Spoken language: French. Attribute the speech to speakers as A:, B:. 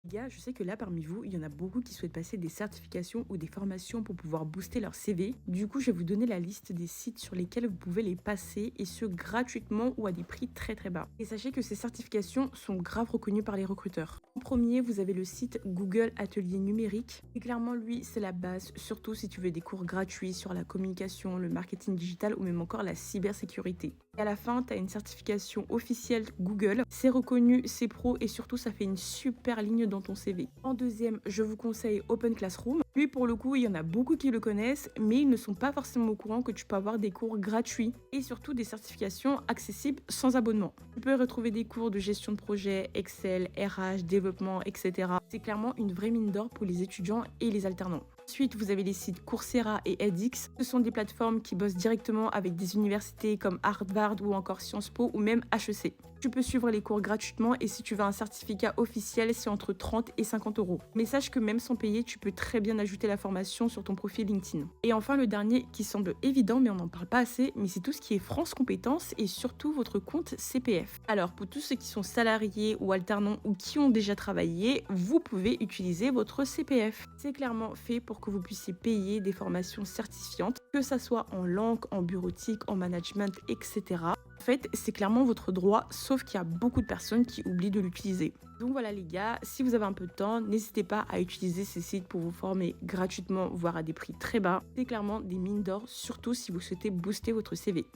A: Gars, je sais que là, parmi vous, il y en a beaucoup qui souhaitent passer des certifications ou des formations pour pouvoir booster leur CV. Du coup, je vais vous donner la liste des sites sur lesquels vous pouvez les passer et ce gratuitement ou à des prix très très bas. Et sachez que ces certifications sont grave reconnues par les recruteurs. En premier, vous avez le site Google Atelier Numérique. Et clairement, lui, c'est la base, surtout si tu veux des cours gratuits sur la communication, le marketing digital ou même encore la cybersécurité. Et à la fin, tu as une certification officielle Google. C'est reconnu, c'est pro et surtout, ça fait une super ligne dans ton CV. En deuxième, je vous conseille Open Classroom. Lui, pour le coup, il y en a beaucoup qui le connaissent, mais ils ne sont pas forcément au courant que tu peux avoir des cours gratuits et surtout des certifications accessibles sans abonnement. Tu peux retrouver des cours de gestion de projet, Excel, RH, développement, etc. C'est clairement une vraie mine d'or pour les étudiants et les alternants. Ensuite, vous avez les sites Coursera et edX. Ce sont des plateformes qui bossent directement avec des universités comme Harvard ou encore Sciences Po ou même HEC. Tu peux suivre les cours gratuitement et si tu veux un certificat officiel, c'est entre 30 et 50 euros. Mais sache que même sans payer, tu peux très bien ajouter la formation sur ton profil LinkedIn. Et enfin, le dernier qui semble évident, mais on n'en parle pas assez, mais c'est tout ce qui est France Compétences et surtout votre compte CPF. Alors, pour tous ceux qui sont salariés ou alternants ou qui ont déjà travaillé, vous pouvez utiliser votre CPF. C'est clairement fait pour que vous puissiez payer des formations certifiantes, que ça soit en langue, en bureautique, en management, etc. En fait, c'est clairement votre droit, sauf qu'il y a beaucoup de personnes qui oublient de l'utiliser. Donc voilà les gars, si vous avez un peu de temps, n'hésitez pas à utiliser ces sites pour vous former gratuitement, voire à des prix très bas. C'est clairement des mines d'or, surtout si vous souhaitez booster votre CV.